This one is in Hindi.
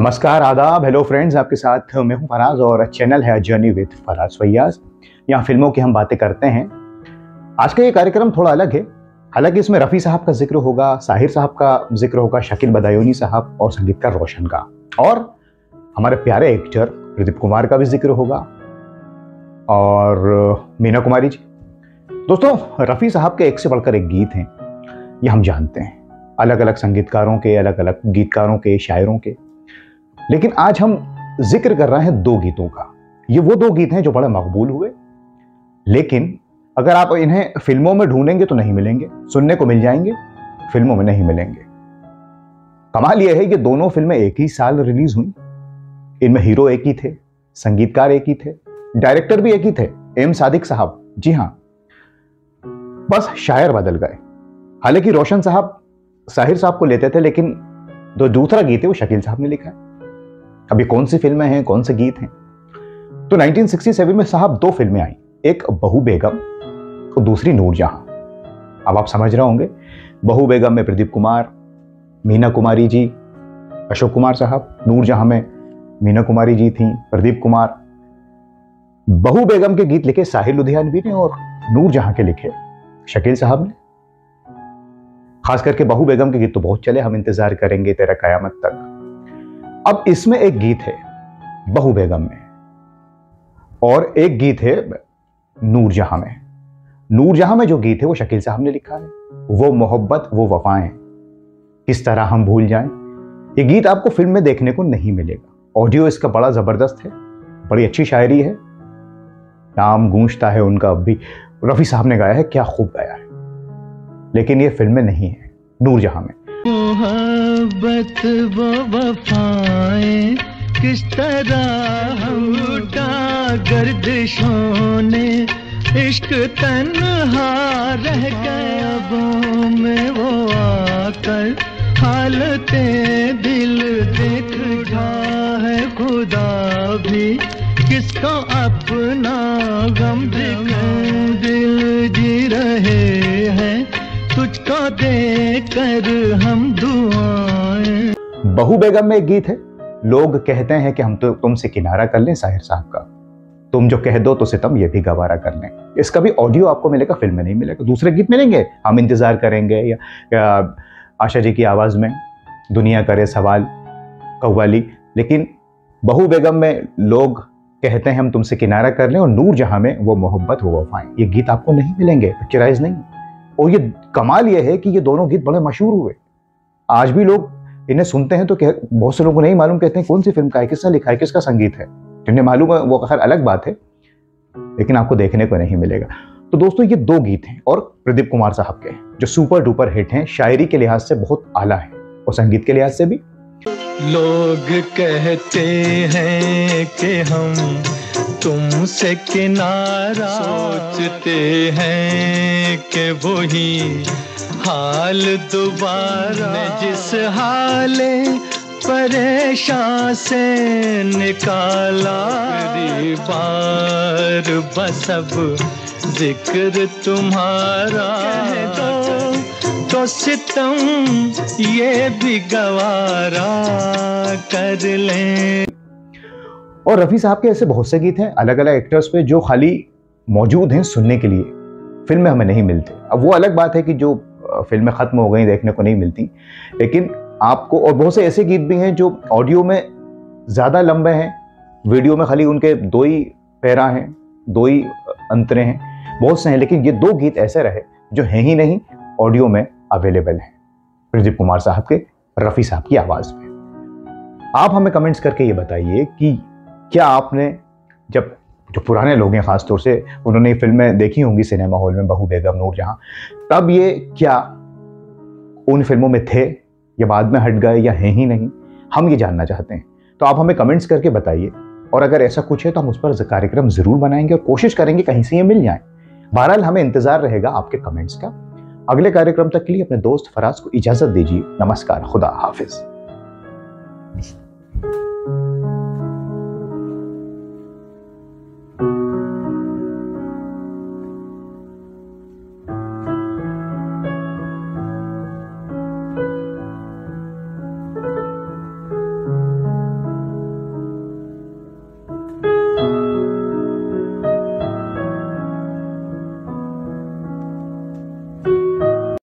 नमस्कार, आदाब, हेलो फ्रेंड्स। आपके साथ मैं हूं फराज और चैनल है जर्नी विद फराज फैयाज। यहाँ फिल्मों की हम बातें करते हैं। आज का ये कार्यक्रम थोड़ा अलग है। हालांकि इसमें रफ़ी साहब का जिक्र होगा, साहिर साहब का जिक्र होगा, शकील बदायूनी साहब और संगीतकार रोशन का, और हमारे प्यारे एक्टर प्रदीप कुमार का भी जिक्र होगा और मीना कुमारी जी। दोस्तों, रफ़ी साहब के एक से बढ़कर एक गीत हैं, ये हम जानते हैं, अलग अलग संगीतकारों के, अलग अलग गीतकारों के, शायरों के। लेकिन आज हम जिक्र कर रहे हैं दो गीतों का। ये वो दो गीत हैं जो बड़े मकबूल हुए, लेकिन अगर आप इन्हें फिल्मों में ढूंढेंगे तो नहीं मिलेंगे। सुनने को मिल जाएंगे, फिल्मों में नहीं मिलेंगे। कमाल यह है कि दोनों फिल्में एक ही साल रिलीज हुई। इनमें हीरो एक ही थे, संगीतकार एक ही थे, डायरेक्टर भी एक ही थे, एम सादिक साहब। जी हां, बस शायर बदल गए। हालांकि रोशन साहब साहिर साहब को लेते थे, लेकिन जो दूसरा गीत है वो शकील साहब ने लिखा है। अभी कौन सी फिल्में हैं, कौन से गीत हैं? तो 1967 में साहब दो फिल्में आई, एक बहू बेगम और दूसरी नूरजहां। अब आप समझ रहे होंगे, बहू बेगम में प्रदीप कुमार, मीना कुमारी जी, अशोक कुमार साहब। नूरजहां में मीना कुमारी जी थी, प्रदीप कुमार। बहू बेगम के गीत लिखे साहिर लुधियानवी ने और नूरजहां के लिखे शकील साहब ने। खास करके बहू बेगम के गीत तो बहुत चले, हम इंतजार करेंगे तेरा कयामत तक। अब इसमें एक गीत है बहू बेगम में और एक गीत है नूरजहां में। नूरजहां में जो गीत है वो शकील साहब ने लिखा है, वो मोहब्बत वो वफाएं किस तरह हम भूल जाएं। ये गीत आपको फिल्म में देखने को नहीं मिलेगा। ऑडियो इसका बड़ा जबरदस्त है, बड़ी अच्छी शायरी है, नाम गूंजता है उनका। अब भी रफ़ी साहब ने गाया है, क्या खूब गाया है, लेकिन ये फिल्म में नहीं है, नूरजहां में। मोहब्बत वो वफाएं किस तरह हम लुटा, गर्दिशों ने इश्क तन्हा रह गया, वो में वो आकर हालते दिल देख उठा है। खुदा भी किसको अपना गम दिखाए, दिल जी रहे हैं तुझको देकर हम दुआएं। बहू बेगम में एक गीत है, लोग कहते हैं कि हम तो तुमसे किनारा कर लें, साहिर साहब का, तुम जो कह दो तो सितम ये भी गवारा कर लें। इसका भी ऑडियो आपको मिलेगा, फिल्म में नहीं मिलेगा। दूसरे गीत मिलेंगे, हम इंतजार करेंगे, या आशा जी की आवाज में दुनिया करे सवाल, कव्वाली। लेकिन बहू बेगम में लोग कहते हैं हम तुमसे किनारा कर लें, और नूरजहां में वो मोहब्बत वो वफाएं, ये गीत आपको नहीं मिलेंगे, पिक्चराइज नहीं। और ये कमाल ये है कि ये दोनों गीत बड़े मशहूर हुए। आज भी लोग इन्हें सुनते हैं तो बहुत से लोगों को नहीं मालूम, कहते हैं कौन सी फिल्म का है, किसने लिखा है, किसका संगीत है। जिन्हें मालूम है वो खैर अलग बात है, लेकिन आपको देखने को नहीं मिलेगा। तो दोस्तों, ये दो गीत हैं और प्रदीप कुमार साहब के, जो सुपर डुपर हिट हैं, शायरी के लिहाज से बहुत आला है और संगीत के लिहाज से भी। लोग कहते हैं कि हम तुमसे किनारा, सोचते हैं कि वही हाल दोबारा, जिस हाले परेशान से निकाला, बार बस अब जिक्र तुम्हारा तो सितम ये भी गवारा कर लें। और रफ़ी साहब के ऐसे बहुत से गीत हैं अलग अलग एक्टर्स पे, जो खाली मौजूद हैं सुनने के लिए, फिल्म में हमें नहीं मिलते। अब वो अलग बात है कि जो फिल्में ख़त्म हो गई, देखने को नहीं मिलती, लेकिन आपको, और बहुत से ऐसे गीत भी हैं जो ऑडियो में ज़्यादा लंबे हैं, वीडियो में खाली उनके दो ही पैरा हैं, दो ही अंतरे हैं, बहुत से हैं। लेकिन ये दो गीत ऐसे रहे जो हैं ही नहीं, ऑडियो में अवेलेबल हैं, प्रदीप कुमार साहब के, रफ़ी साहब की आवाज़ में। आप हमें कमेंट्स करके ये बताइए कि क्या आपने, जब जो पुराने लोग हैं खासतौर से, उन्होंने फिल्में देखी होंगी सिनेमा हॉल में, बहू बेगम, नूरजहां, तब ये क्या उन फिल्मों में थे या बाद में हट गए या हैं ही नहीं, हम ये जानना चाहते हैं। तो आप हमें कमेंट्स करके बताइए, और अगर ऐसा कुछ है तो हम उस पर कार्यक्रम जरूर बनाएंगे और कोशिश करेंगे कहीं से ये मिल जाए। बहरहाल हमें इंतजार रहेगा आपके कमेंट्स का। अगले कार्यक्रम तक के लिए अपने दोस्त फराज को इजाजत दीजिए। नमस्कार, खुदा हाफिज।